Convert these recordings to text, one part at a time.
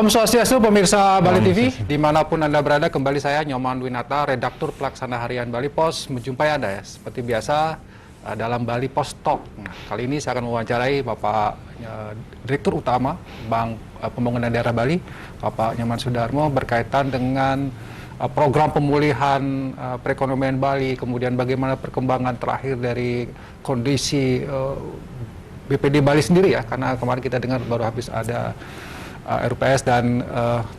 Om Swastiastu, pemirsa Bali TV, dimanapun Anda berada, kembali saya Nyoman Winata, Redaktur Pelaksana Harian Bali Pos, menjumpai Anda ya, seperti biasa dalam Bali Pos Talk. Nah, kali ini saya akan mewawancarai Bapak Direktur Utama Bank Pembangunan Daerah Bali, Bapak Nyoman Sudarmo, berkaitan dengan program pemulihan perekonomian Bali, kemudian bagaimana perkembangan terakhir dari kondisi BPD Bali sendiri ya, karena kemarin kita dengar baru habis ada RUPS dan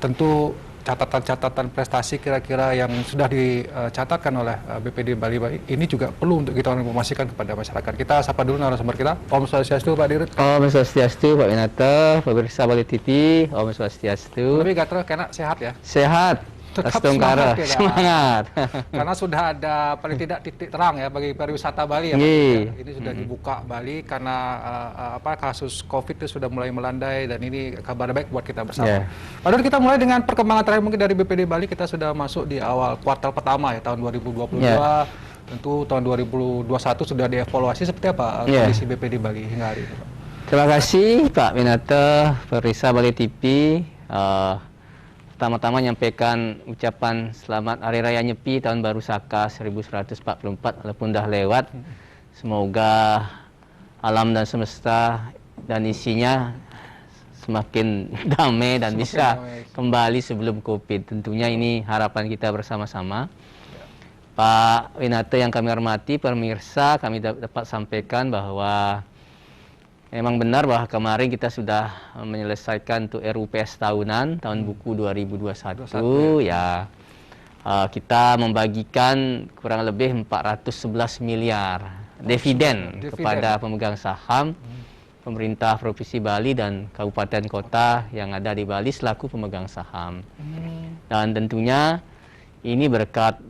tentu catatan-catatan prestasi kira-kira yang sudah dicatatkan oleh BPD Bali ini juga perlu untuk kita informasikan kepada masyarakat. Kita sapa dulu narasumber kita. Om Swastiastu, Pak Dirut. Om Swastiastu, Pak Winata, pemirsa Bali TV. Om Swastiastu. Tapi gatel kena sehat ya? Sehat. Tetap semangat, ya, semangat. Karena sudah ada paling tidak titik terang ya bagi pariwisata Bali ya, Pak. Ini sudah dibuka Bali karena kasus COVID itu sudah mulai melandai dan ini kabar baik buat kita bersama. Lalu kita mulai dengan perkembangan terakhir mungkin dari BPD Bali. Kita sudah masuk di awal kuartal pertama ya tahun 2022. Tentu tahun 2021 sudah dievaluasi. Seperti apa kondisi BPD Bali hingga hari ini, Pak? Terima kasih Pak Winata, pemirsa Bali TV. Pertama-tama menyampaikan ucapan selamat Hari Raya Nyepi Tahun Baru Saka 1144 walaupun dah lewat. Semoga alam dan semesta dan isinya semakin damai dan bisa kembali sebelum Covid. Tentunya ini harapan kita bersama-sama. Pak Winata yang kami hormati, pemirsa, kami dapat sampaikan bahwa memang benar bahwa kemarin kita sudah menyelesaikan untuk RUPS tahunan, tahun buku 2021 ya. Kita membagikan kurang lebih 411 miliar dividen kepada pemegang saham, pemerintah Provinsi Bali dan kabupaten kota yang ada di Bali selaku pemegang saham. Dan tentunya ini berkat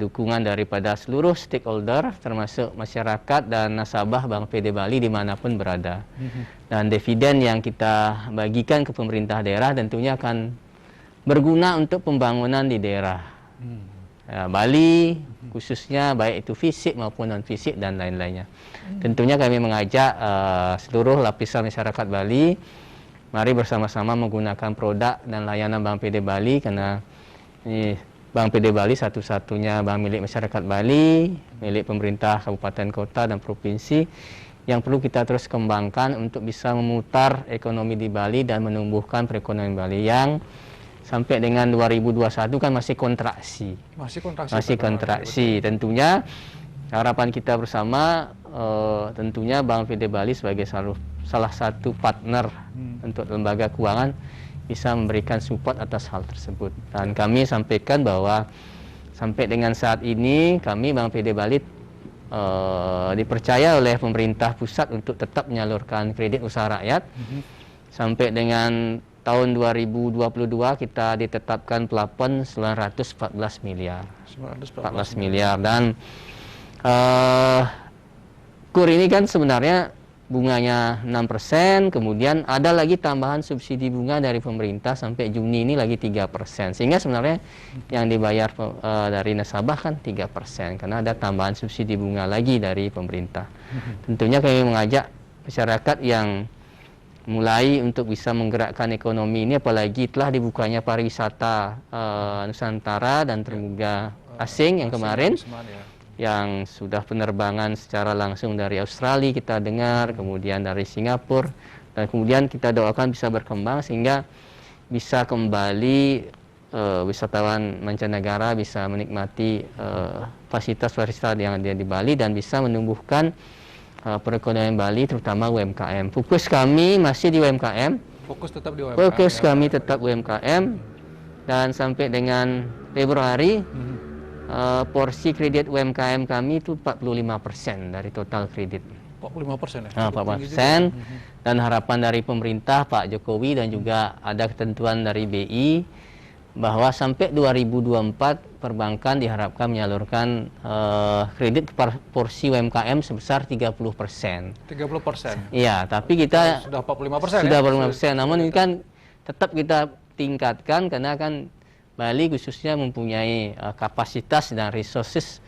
dukungan daripada seluruh stakeholder termasuk masyarakat dan nasabah Bank PD Bali dimanapun berada. Dan dividen yang kita bagikan ke pemerintah daerah tentunya akan berguna untuk pembangunan di daerah Bali khususnya baik itu fisik maupun non fisik dan lain-lainnya. Tentunya kami mengajak seluruh lapisan masyarakat Bali mari bersama-sama menggunakan produk dan layanan Bank PD Bali karena ini Bank PD Bali satu-satunya bank milik masyarakat Bali, milik pemerintah kabupaten kota dan provinsi yang perlu kita terus kembangkan untuk bisa memutar ekonomi di Bali dan menumbuhkan perekonomian Bali yang sampai dengan 2021 kan masih kontraksi. Masih kontraksi. Tentunya harapan kita bersama tentunya Bank PD Bali sebagai salah satu partner untuk lembaga keuangan bisa memberikan support atas hal tersebut. Dan kami sampaikan bahwa sampai dengan saat ini kami Bank PD Bali dipercaya oleh pemerintah pusat untuk tetap menyalurkan kredit usaha rakyat. Sampai dengan tahun 2022 kita ditetapkan plafon 914 miliar. 914 miliar dan KUR ini kan sebenarnya bunganya 6%, kemudian ada lagi tambahan subsidi bunga dari pemerintah sampai Juni ini lagi 3%. Sehingga sebenarnya yang dibayar dari nasabah kan 3%, karena ada tambahan subsidi bunga lagi dari pemerintah. Tentunya kami mengajak masyarakat yang mulai untuk bisa menggerakkan ekonomi ini, apalagi telah dibukanya pariwisata Nusantara dan terbuka asing yang kemarin. Yang sudah penerbangan secara langsung dari Australia kita dengar, kemudian dari Singapura, dan kemudian kita doakan bisa berkembang sehingga bisa kembali wisatawan mancanegara bisa menikmati fasilitas-fasilitas yang ada di Bali dan bisa menumbuhkan perekonomian Bali terutama UMKM. Fokus kami masih di UMKM. Fokus tetap di UMKM. Fokus kami tetap UMKM dan sampai dengan Februari porsi kredit UMKM kami itu 45% dari total kredit. 45% ya? 45%. Dan harapan dari pemerintah Pak Jokowi dan juga ada ketentuan dari BI bahwa sampai 2024 perbankan diharapkan menyalurkan kredit kepada porsi UMKM sebesar 30%. 30%? Iya, tapi kita sudah 45% sudah ya? 45%, namun ini kan tetap kita tingkatkan karena kan Bali khususnya mempunyai kapasitas dan resources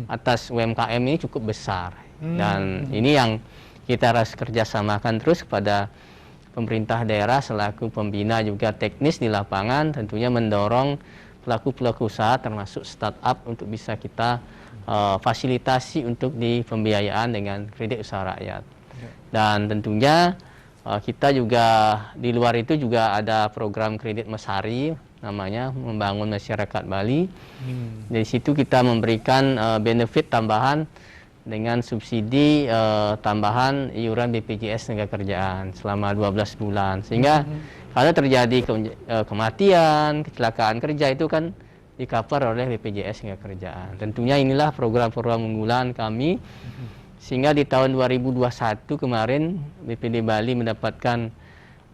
atas UMKM ini cukup besar. Dan ini yang kita harus kerjasamakan terus kepada pemerintah daerah selaku pembina juga teknis di lapangan tentunya mendorong pelaku-pelaku usaha termasuk startup untuk bisa kita fasilitasi untuk di pembiayaan dengan kredit usaha rakyat. Dan tentunya kita juga di luar itu juga ada program kredit Mesari namanya membangun masyarakat Bali. Dari situ kita memberikan benefit tambahan dengan subsidi tambahan iuran BPJS Tenagakerjaan selama 12 bulan. Sehingga kalau terjadi kematian, kecelakaan kerja itu kan di-cover oleh BPJS Tenagakerjaan. Tentunya inilah program-program unggulan kami. Sehingga di tahun 2021 kemarin BPD Bali mendapatkan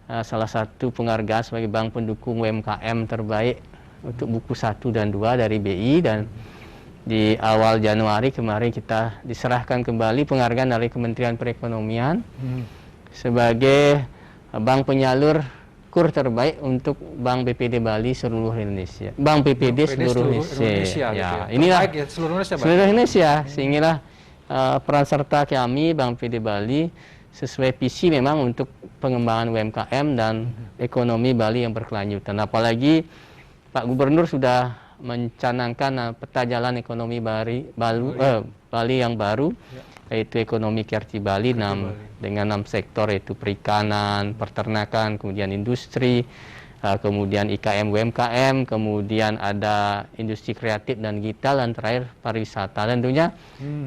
salah satu penghargaan sebagai bank pendukung UMKM terbaik untuk buku 1 dan 2 dari BI, dan di awal Januari kemarin kita diserahkan kembali penghargaan dari Kementerian Perekonomian sebagai bank penyalur KUR terbaik untuk Bank BPD Bali seluruh Indonesia. Bank BPD seluruh Indonesia. Ya, inilah ya, seluruh Indonesia, seluruh Indonesia. Sehingga peran serta kami Bank BPD Bali sesuai visi memang untuk pengembangan UMKM dan ekonomi Bali yang berkelanjutan. Apalagi Pak Gubernur sudah mencanangkan peta jalan ekonomi Bali yang baru, yaitu ekonomi kreatif Bali dengan 6 sektor, yaitu perikanan, peternakan, kemudian industri, kemudian IKM UMKM, kemudian ada industri kreatif dan digital, dan terakhir pariwisata. Tentunya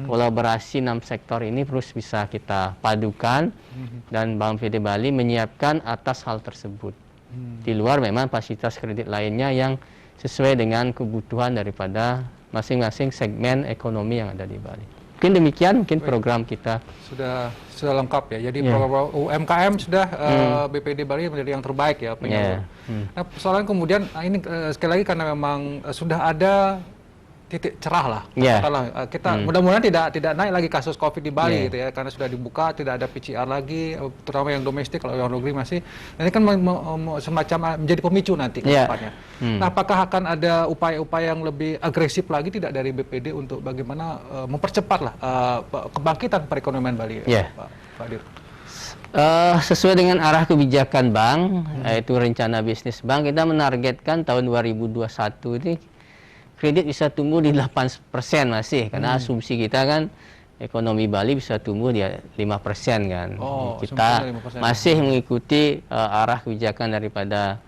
kolaborasi 6 sektor ini terus bisa kita padukan dan Bank BPD Bali menyiapkan atas hal tersebut. Di luar memang fasilitas kredit lainnya yang sesuai dengan kebutuhan daripada masing-masing segmen ekonomi yang ada di Bali. Mungkin demikian, mungkin program kita sudah lengkap ya. Jadi program UMKM sudah BPD Bali menjadi yang terbaik ya penyalur. Nah, persoalan kemudian ini sekali lagi karena memang sudah ada titik cerah lah. Kita mudah-mudahan tidak naik lagi kasus COVID di Bali gitu ya, karena sudah dibuka, tidak ada PCR lagi, terutama yang domestik. Kalau yang negeri masih. Nah, ini kan semacam menjadi pemicu nanti ke depannya. Nah, apakah akan ada upaya-upaya yang lebih agresif lagi tidak dari BPD untuk bagaimana mempercepat lah kebangkitan perekonomian Bali, Pak Dir? Sesuai dengan arah kebijakan bank, yaitu rencana bisnis bank, kita menargetkan tahun 2021 ini kredit bisa tumbuh di 8% masih, karena asumsi kita kan ekonomi Bali bisa tumbuh di 5% kan. Kita 5%. Masih mengikuti arah kebijakan daripada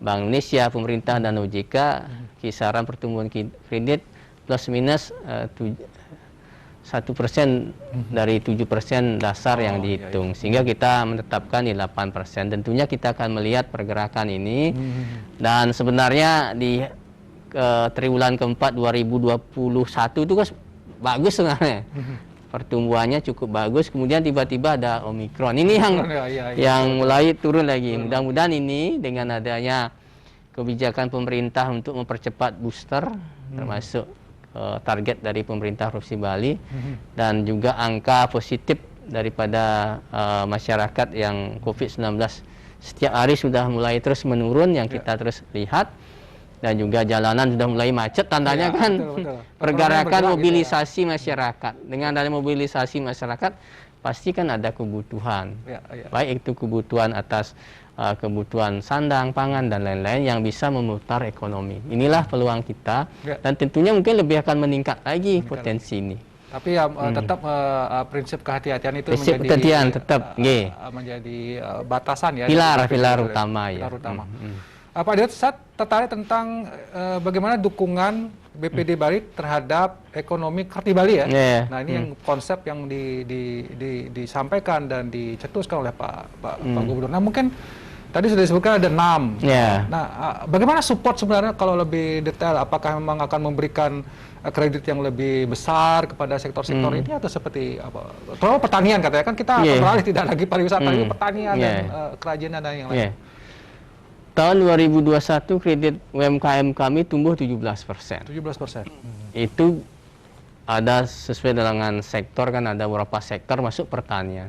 Bank Indonesia, pemerintah dan OJK, kisaran pertumbuhan kredit plus minus 1% dari 7% dasar yang dihitung, sehingga kita menetapkan di 8%. Tentunya kita akan melihat pergerakan ini, dan sebenarnya di triwulan keempat 2021 itu kan bagus sebenarnya. Pertumbuhannya cukup bagus, kemudian tiba-tiba ada Omikron. Ini yang mulai turun lagi. Mudah-mudahan ini dengan adanya kebijakan pemerintah untuk mempercepat booster, termasuk target dari pemerintah Provinsi Bali, dan juga angka positif daripada masyarakat yang COVID-19 setiap hari sudah mulai terus menurun, yang kita terus lihat. Dan juga jalanan sudah mulai macet, tandanya pergerakan mobilisasi masyarakat. Dengan adanya mobilisasi masyarakat, pasti kan ada kebutuhan. Baik itu kebutuhan atas kebutuhan sandang, pangan, dan lain-lain yang bisa memutar ekonomi. Inilah peluang kita, dan tentunya mungkin lebih akan meningkat lagi potensi ini. Tapi tetap prinsip kehati-hatian itu menjadi batasan ya. Pilar utama ya. Pak Dir, saya tertarik tentang bagaimana dukungan BPD Bali terhadap ekonomi kreatif Bali ya. Nah, ini yang konsep yang disampaikan dan dicetuskan oleh Pak Gubernur. Nah, mungkin tadi sudah disebutkan ada 6. Nah, bagaimana support sebenarnya kalau lebih detail? Apakah memang akan memberikan kredit yang lebih besar kepada sektor-sektor ini, atau seperti apa? Terutama pertanian katanya, kan kita beralih tidak lagi pariwisata, tapi pertanian dan kerajinan dan yang lain. Tahun 2021 kredit UMKM kami tumbuh 17%. Itu ada sesuai dengan sektor, kan ada beberapa sektor masuk pertanian.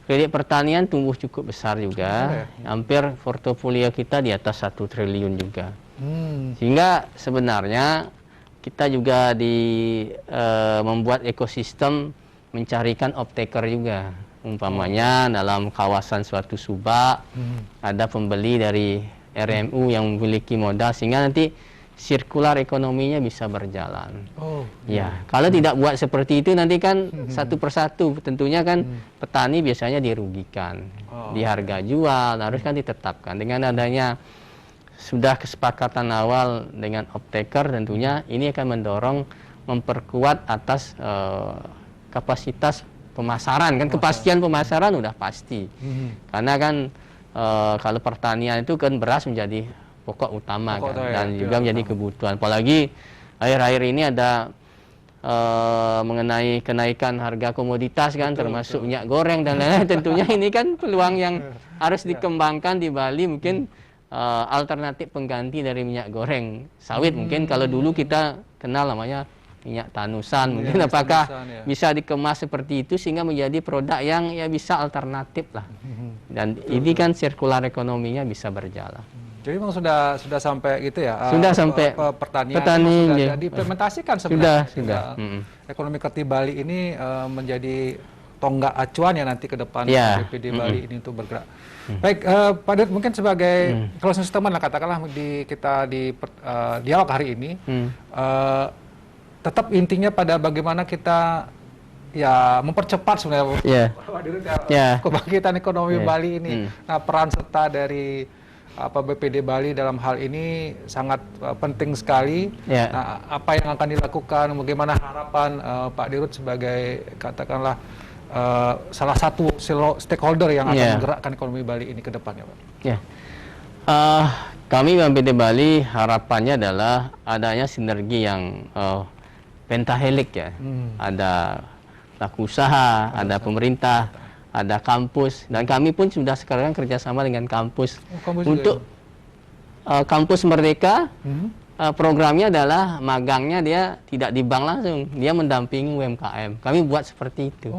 Kredit pertanian tumbuh cukup besar juga, hampir portofolio kita di atas 1 triliun juga. Sehingga sebenarnya kita juga membuat ekosistem mencarikan off-taker juga. Umpamanya dalam kawasan suatu subak ada pembeli dari RMU yang memiliki modal sehingga nanti sirkular ekonominya bisa berjalan. Oh. Ya, kalau tidak buat seperti itu nanti kan satu persatu tentunya kan petani biasanya dirugikan di harga jual, harus kan ditetapkan. Dengan adanya sudah kesepakatan awal dengan off-taker tentunya ini akan mendorong memperkuat atas kapasitas pemasaran kan, kepastian pemasaran udah pasti. Karena kan kalau pertanian itu kan beras menjadi pokok utama kan, dan juga menjadi kebutuhan. Apalagi akhir-akhir ini ada mengenai kenaikan harga komoditas kan, termasuk minyak goreng dan lain-lain. Tentunya ini kan peluang yang harus dikembangkan di Bali, mungkin alternatif pengganti dari minyak goreng sawit. Mungkin kalau dulu kita kenal namanya minyak tanusan, mungkin apakah bisa dikemas seperti itu sehingga menjadi produk yang ya bisa alternatif lah. Dan ini kan sirkular ekonominya bisa berjalan. Jadi memang sudah sampai gitu ya. Sudah sampai pertanian sudah diimplementasikan sebenarnya. Sudah. Ekonomi kreatif Bali ini menjadi tonggak acuan ya nanti ke depan BPD Bali ini untuk bergerak. Baik, Pak Dirut, mungkin sebagai closing statement lah katakanlah kita di dialog hari ini. Tetap intinya pada bagaimana kita ya mempercepat sebenarnya kebangkitan ekonomi Bali ini. Nah, peran serta dari BPD Bali dalam hal ini sangat penting sekali. Nah, apa yang akan dilakukan, bagaimana harapan Pak Dirut sebagai katakanlah salah satu stakeholder yang akan menggerakkan ekonomi Bali ini ke depannya, Pak? Kami BPD Bali harapannya adalah adanya sinergi yang pentahelik ya. Ada pelaku usaha, ada pemerintah, ada kampus, dan kami pun sudah sekarang kerjasama dengan kampus untuk kampus Merdeka. Programnya adalah magangnya dia tidak di bank langsung, dia mendampingi UMKM. Kami buat seperti itu,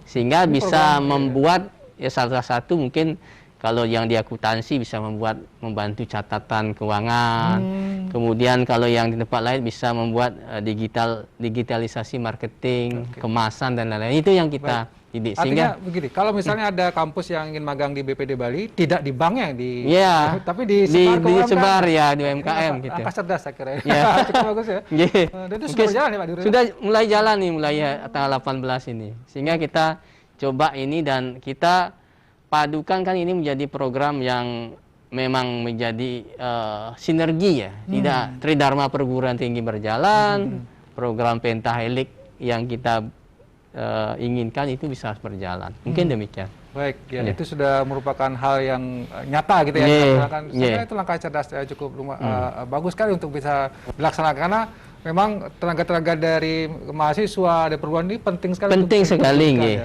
sehingga bisa membuat ya salah satu mungkin kalau yang di akuntansi bisa membantu catatan keuangan. Kemudian kalau yang di tempat lain bisa membuat digitalisasi marketing, kemasan dan lain-lain. Itu yang kita didik. Artinya begini, kalau misalnya ada kampus yang ingin magang di BPD Bali, tidak di banknya, tapi disebar ya di UMKM gitu. Angka cerdas saya kira. Cukup bagus ya. Dan itu sudah berjalan ya Pak Dirut? Sudah mulai jalan nih, mulai tanggal 18 ini. Sehingga kita coba ini dan kita padukan kan ini menjadi program yang memang menjadi sinergi ya. Tidak Tridharma Perguruan Tinggi berjalan, program pentahelik yang kita inginkan itu bisa berjalan. Mungkin demikian. Baik, ya itu sudah merupakan hal yang nyata gitu ya. Sebenarnya itu langkah cerdas cukup bagus sekali untuk bisa dilaksanakan karena memang tenaga-tenaga dari mahasiswa dari perguruan ini penting sekali. Penting sekali,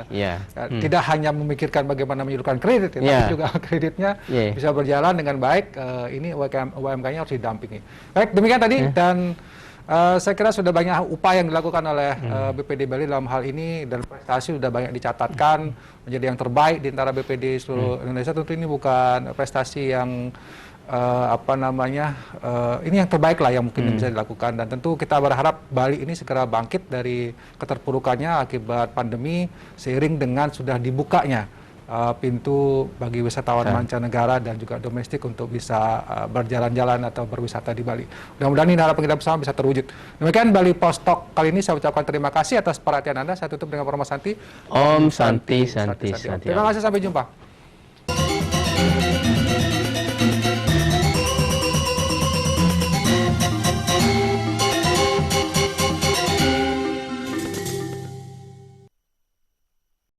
tidak hanya memikirkan bagaimana menyalurkan kredit, tapi juga kreditnya bisa berjalan dengan baik. Ini UMKM-nya harus didampingi. Baik, demikian tadi dan saya kira sudah banyak upaya yang dilakukan oleh BPD Bali dalam hal ini dan prestasi sudah banyak dicatatkan menjadi yang terbaik di antara BPD seluruh Indonesia. Tentu ini bukan prestasi yang ini yang terbaik lah yang mungkin bisa dilakukan, dan tentu kita berharap Bali ini segera bangkit dari keterpurukannya akibat pandemi seiring dengan sudah dibukanya pintu bagi wisatawan mancanegara dan juga domestik untuk bisa berjalan-jalan atau berwisata di Bali. Mudah-mudahan ini harapan kita bersama bisa terwujud. Demikian Bali Post Talk kali ini, saya ucapkan terima kasih atas perhatian Anda. Saya tutup dengan Parma Santi. Om Santi. Terima kasih, sampai jumpa.